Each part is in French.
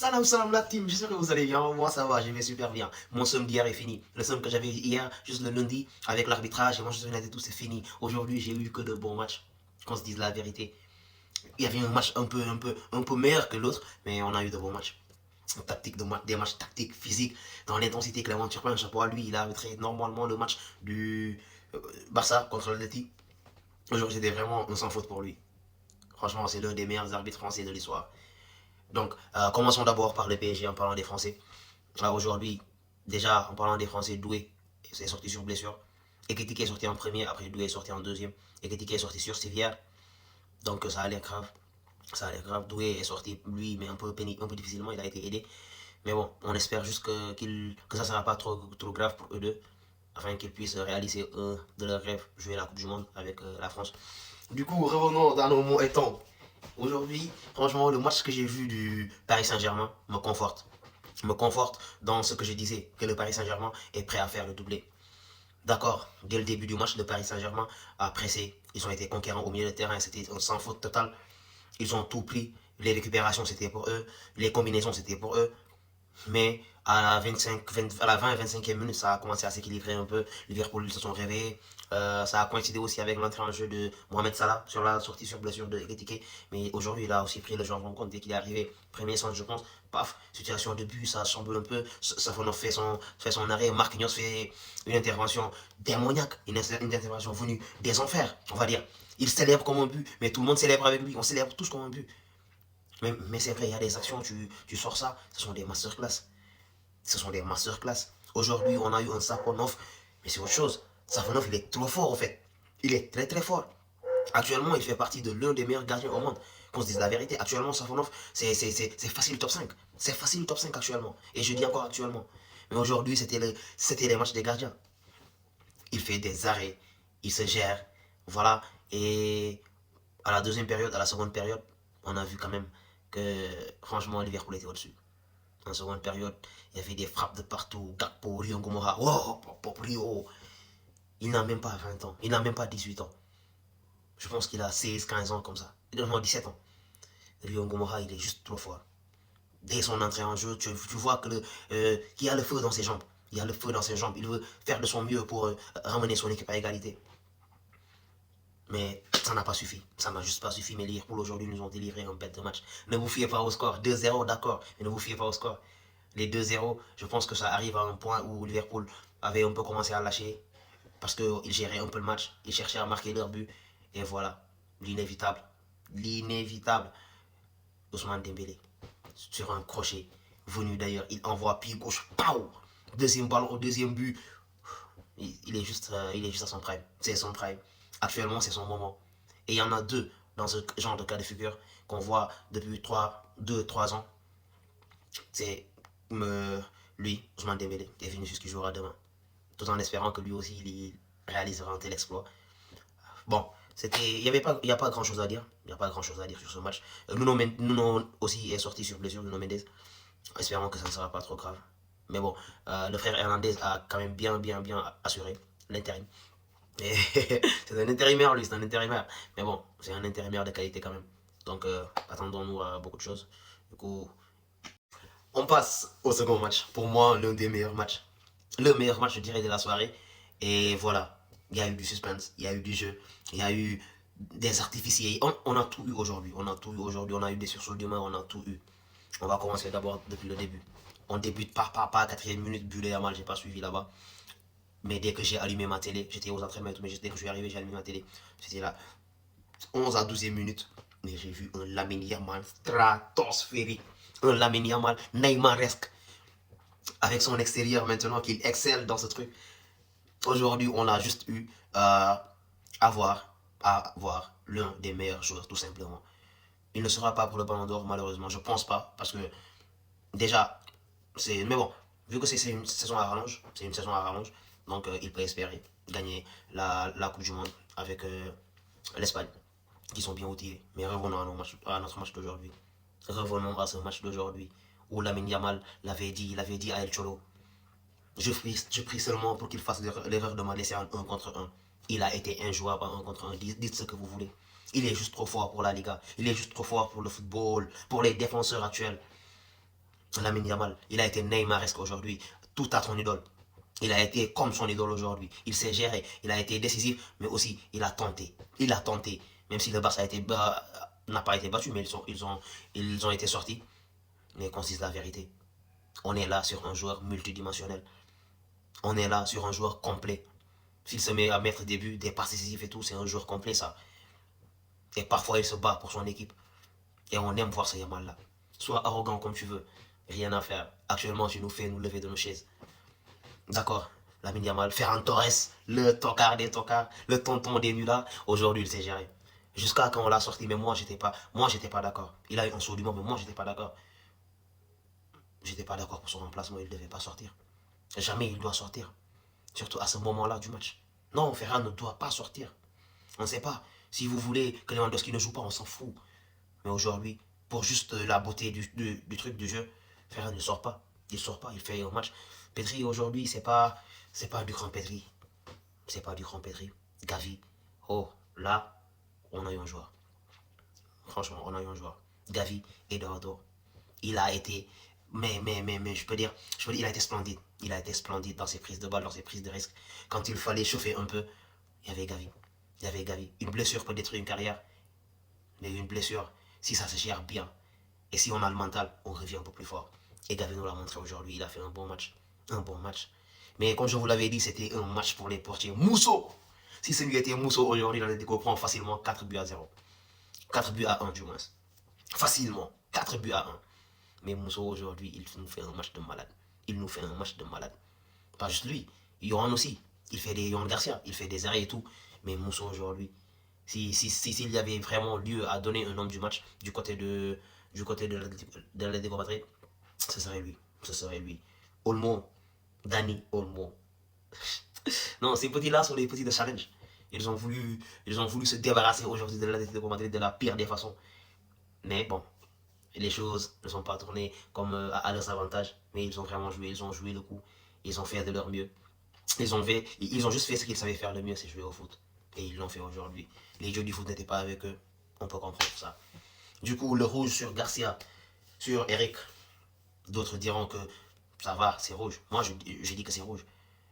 Salam salam la team, j'espère que vous allez bien, moi ça va, je vais super bien. Mon somme d'hier est fini, le somme que j'avais hier, juste le lundi, avec l'arbitrage et Manchester United, tout c'est fini. Aujourd'hui j'ai eu que de bons matchs, qu'on se dise la vérité. Il y avait un match un peu meilleur que l'autre, mais on a eu de bons matchs. Tactique des matchs tactiques, physiques, dans l'intensité. Clément Turpin, chapeau à lui, il a arbitré normalement le match du Barça contre l'Atleti. Aujourd'hui c'était vraiment un sans faute pour lui. Franchement, c'est l'un des meilleurs arbitres français de l'histoire. Donc, commençons d'abord par le PSG en parlant des Français. Aujourd'hui, déjà, en parlant des Français, Doué est sorti sur blessure. Ekitike est sorti en premier, après Doué est sorti en deuxième. Ekitike est sorti sur civière. Donc, ça a l'air grave. Ça a l'air grave. Doué est sorti, lui, mais un peu difficilement. Il a été aidé. Mais bon, on espère juste que ça ne sera pas trop grave pour eux deux. Afin qu'ils puissent réaliser un de leurs rêves, jouer la Coupe du Monde avec la France. Du coup, revenons dans nos mots étends. Aujourd'hui, franchement, le match que j'ai vu du Paris Saint-Germain me conforte. Me conforte dans ce que je disais, que le Paris Saint-Germain est prêt à faire le doublé. D'accord, dès le début du match, le Paris Saint-Germain a pressé. Ils ont été conquérants au milieu de terrain, c'était sans faute totale. Ils ont tout pris. Les récupérations, c'était pour eux. Les combinaisons, c'était pour eux. Mais à la 20-25e minute, ça a commencé à s'équilibrer un peu. Liverpool se sont réveillés. Ça a coïncidé aussi avec l'entrée en jeu de Mohamed Salah sur la sortie sur blessure de Ekitike. Mais aujourd'hui, il a aussi pris le genre en compte dès qu'il est arrivé. Premier centre, je pense. Paf, situation de but, ça chamboule un peu. Safonov fait son arrêt. Marquinhos fait une intervention démoniaque. Une intervention venue des enfers, on va dire. Il célèbre comme un but, mais tout le monde célèbre avec lui. On célèbre tous comme un but. Mais c'est vrai, il y a des actions, tu sors ça, ce sont des masterclass. Ce sont des masterclass. Aujourd'hui, on a eu un Safonov, mais c'est autre chose. Safonov, il est trop fort, en fait. Il est très, très fort. Actuellement, il fait partie de l'un des meilleurs gardiens au monde. Qu'on se dise la vérité, actuellement, Safonov, c'est facile top 5. C'est facile top 5 actuellement. Et je dis encore actuellement. Mais aujourd'hui, c'était les matchs des gardiens. Il fait des arrêts, il se gère. Voilà. Et à la deuxième période, à la seconde période, on a vu quand même que, franchement, Liverpool était au-dessus. En seconde période, il y avait des frappes de partout. Gakpo, Rio Gomorra. Oh, Rio. Il n'a même pas 20 ans. Il n'a même pas 18 ans. Je pense qu'il a 16, 15 ans comme ça. Il a 17 ans. Rio Gomorra, il est juste trop fort. Dès son entrée en jeu, tu vois qu'il y a le feu dans ses jambes. Il y a le feu dans ses jambes. Il veut faire de son mieux pour ramener son équipe à égalité. Mais ça n'a pas suffi. Ça n'a juste pas suffi. Mais Liverpool aujourd'hui nous ont délivré un bête de match. Ne vous fiez pas au score. 2-0, d'accord. Mais ne vous fiez pas au score. Les 2-0, je pense que ça arrive à un point où Liverpool avait un peu commencé à lâcher. Parce qu'ils géraient un peu le match. Ils cherchaient à marquer leur but. Et voilà. L'inévitable. L'inévitable. Ousmane Dembélé. Sur un crochet. Venu d'ailleurs. Il envoie pied gauche. Pow. Deuxième ballon au deuxième but. Il est juste à son prime. C'est son prime. Actuellement, c'est son moment. Et il y en a deux dans ce genre de cas de figure qu'on voit depuis 2-3 ans. C'est lui, Ousmane Dembélé, et Vinicius qui jouera demain. Tout en espérant que lui aussi, il réalisera un tel exploit. Bon, il n'y a pas grand chose à dire. Il n'y a pas grand chose à dire sur ce match. Nuno aussi est sorti sur blessure, Nuno Mendes. Espérons que ça ne sera pas trop grave. Mais bon, le frère Hernandez a quand même bien assuré l'intérim. C'est un intérimaire, lui, c'est un intérimaire. Mais bon, c'est un intérimaire de qualité quand même. Donc, attendons-nous à beaucoup de choses. Du coup, on passe au second match. Pour moi, l'un des meilleurs matchs. Le meilleur match, je dirais, de la soirée. Et voilà, il y a eu du suspense, il y a eu du jeu, il y a eu des artificiers. On a tout eu aujourd'hui. On a tout eu aujourd'hui. On a eu des sursauts de main, on a tout eu. On va commencer d'abord depuis le début. On débute par 4ème minute, Bulle et Amal, j'ai pas suivi là-bas. Mais dès que j'ai allumé ma télé, j'étais aux entraînements, mais dès que je suis arrivé, j'ai allumé ma télé. C'était là, 11 à 12e minute. Mais j'ai vu un Lamine Yamal stratosphérique. Un Lamine Yamal Neymaresque. Avec son extérieur maintenant, qu'il excelle dans ce truc. Aujourd'hui, on a juste eu à voir l'un des meilleurs joueurs, tout simplement. Il ne sera pas pour le Ballon d'Or, malheureusement. Je pense pas, parce que déjà, mais bon, vu que c'est une saison à rallonge, donc il peut espérer gagner la Coupe du Monde avec l'Espagne, qui sont bien outillés. Mais revenons à notre match d'aujourd'hui. Revenons à ce match d'aujourd'hui, où Lamine Yamal l'avait dit à El Cholo. Je prie seulement pour qu'il fasse l'erreur de me laisser en 1 contre 1. Il a été injouable en 1 contre 1. Dites ce que vous voulez. Il est juste trop fort pour la Liga. Il est juste trop fort pour le football, pour les défenseurs actuels. Lamine Yamal, il a été Neymaresque aujourd'hui, tout à son idole. Il a été comme son idole aujourd'hui. Il s'est géré, il a été décisif, mais aussi il a tenté. Il a tenté. Même si le Barça n'a pas été battu, mais ils ont été sortis. Mais qu'on se dise la vérité. On est là sur un joueur multidimensionnel. On est là sur un joueur complet. S'il se met à mettre des buts, des passes décisives et tout, c'est un joueur complet ça. Et parfois il se bat pour son équipe. Et on aime voir ce Yamal là. Sois arrogant comme tu veux. Rien à faire. Actuellement, tu nous fais nous lever de nos chaises. D'accord, Lamine Yamal, Ferran Torres, le tocard des tocards, le tonton des nuls là, aujourd'hui il s'est géré. Jusqu'à quand on l'a sorti, mais moi j'étais pas d'accord. Il a eu un saut du monde, mais moi j'étais pas d'accord. J'étais pas d'accord pour son remplacement, il ne devait pas sortir. Jamais il doit sortir. Surtout à ce moment-là du match. Non, Ferran ne doit pas sortir. On ne sait pas. Si vous voulez que Lewandowski ne joue pas, on s'en fout. Mais aujourd'hui, pour juste la beauté du truc du jeu, Ferran ne sort pas. Il sort pas, il fait un match. Pedri aujourd'hui, c'est pas du grand Pedri. C'est pas du grand Pedri. Gavi. Oh, là, on a eu un joueur. Franchement, on a eu un joueur. Gavi, Eduardo. Il a été. Mais il a été splendide. Il a été splendide dans ses prises de balle, dans ses prises de risque. Quand il fallait chauffer un peu, il y avait Gavi. Il y avait Gavi. Une blessure peut détruire une carrière. Mais une blessure, si ça se gère bien, et si on a le mental, on revient un peu plus fort. Et Gavi nous l'a montré aujourd'hui, il a fait un bon match. Un bon match. Mais comme je vous l'avais dit, c'était un match pour les portiers. Mousso. Si celui était Mousso aujourd'hui, il allait prendre facilement 4 buts à 0. 4 buts à 1 du moins. Facilement. 4 buts à 1. Mais Mousso aujourd'hui, il nous fait un match de malade. Il nous fait un match de malade. Pas juste lui. Yohan aussi. Il fait des Yohan Garcia. Il fait des arrêts et tout. Mais Mousso aujourd'hui, s'il y avait vraiment lieu à donner un homme du match du côté de l'Atlético Madrid, ce serait lui. Ce serait lui. Olmo. Dani Olmo. Non, ces petits-là sont les petits de challenge. Ils ont voulu se débarrasser aujourd'hui de l'Atlético Madrid de la pire des façons. Mais bon, les choses ne sont pas tournées comme à leurs avantages. Mais ils ont vraiment joué. Ils ont joué le coup. Ils ont fait de leur mieux. Ils ont juste fait ce qu'ils savaient faire le mieux, c'est jouer au foot. Et ils l'ont fait aujourd'hui. Les dieux du foot n'étaient pas avec eux. On peut comprendre ça. Du coup, le rouge sur Garcia, sur Eric. D'autres diront que ça va, c'est rouge. Moi, je dis que c'est rouge.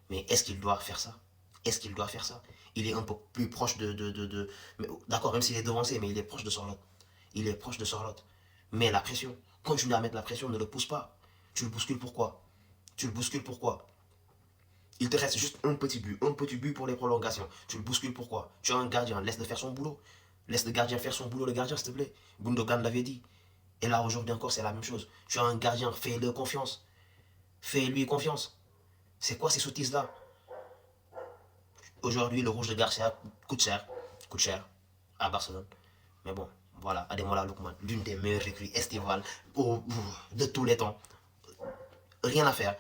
Mais est-ce qu'il doit faire ça? Est-ce qu'il doit faire ça? Il est un peu plus proche d'accord, même s'il est devancé, mais il est proche de Sorlotte. Il est proche de Sorlotte. Mais la pression, continue à mettre la pression, ne le pousse pas. Tu le bouscules pourquoi? Tu le bouscules pourquoi? Il te reste juste un petit but pour les prolongations. Tu le bouscules pourquoi? Tu as un gardien, laisse-le faire son boulot. Laisse le gardien faire son boulot, le gardien, s'il te plaît. Gundogan l'avait dit. Et là, aujourd'hui encore, c'est la même chose. Tu as un gardien, fais-le confiance. Fais-lui confiance. C'est quoi ces sottises-là? Aujourd'hui, le rouge de Garcia coûte cher à Barcelone. Mais bon, voilà, Ademola Lookman, l'une des meilleures recrues estivales de tous les temps. Rien à faire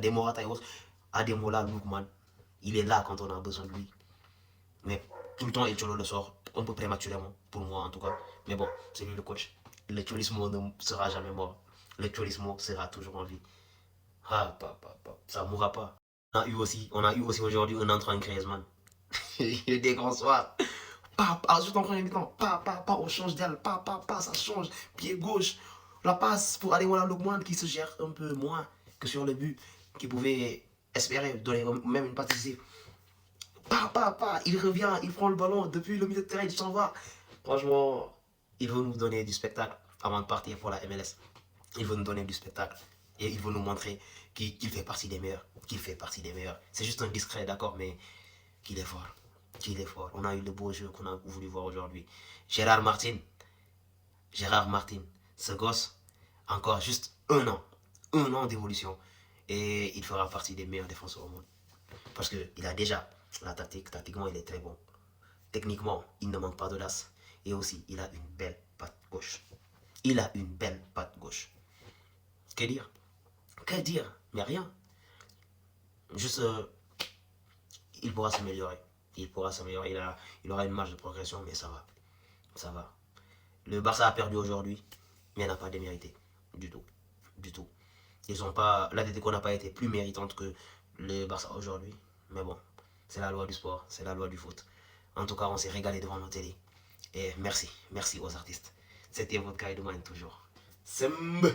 des Morata et autres. Ademola Lookman, il est là quand on a besoin de lui. Mais tout le temps, El Cholo le sort, un peu prématurément, pour moi en tout cas. Mais bon, c'est lui le coach. Le Cholismo ne sera jamais mort. Le Cholismo sera toujours en vie. Ah, ça ne mourra pas. On a eu aussi aujourd'hui un entrant en Griezmann. Il est des grands soirs. Juste en premier mi-temps. On change d'aile. Ça change. Pied gauche. La passe pour aller voir Lookman qui se gère un peu moins que sur le but, qui pouvait espérer donner même une passe décisive. Il revient, il prend le ballon depuis le milieu de terrain, il s'en va. Franchement, il veut nous donner du spectacle avant de partir pour la MLS. Il veut nous donner du spectacle. Et il veut nous montrer qu'il fait partie des meilleurs. Qu'il fait partie des meilleurs. C'est juste un discret, d'accord, mais qu'il est fort. Qu'il est fort. On a eu le beau jeu qu'on a voulu voir aujourd'hui. Gérard Martin, ce gosse, encore juste un an d'évolution. Et il fera partie des meilleurs défenseurs au monde. Parce qu'il a déjà la tactique. Tactiquement, il est très bon. Techniquement, il ne manque pas d'audace. Et aussi, il a une belle patte gauche. Que dire? Que dire? Mais rien. Juste, il pourra s'améliorer. Il aura une marge de progression, mais ça va. Ça va. Le Barça a perdu aujourd'hui, mais n'a pas démérité. Du tout. Du tout. L'Atlético n'a pas été plus méritante que le Barça aujourd'hui. Mais bon, c'est la loi du sport, c'est la loi du foot. En tout cas, on s'est régalé devant nos télés. Et merci aux artistes. C'était votre Kaido Mind toujours. Sembe.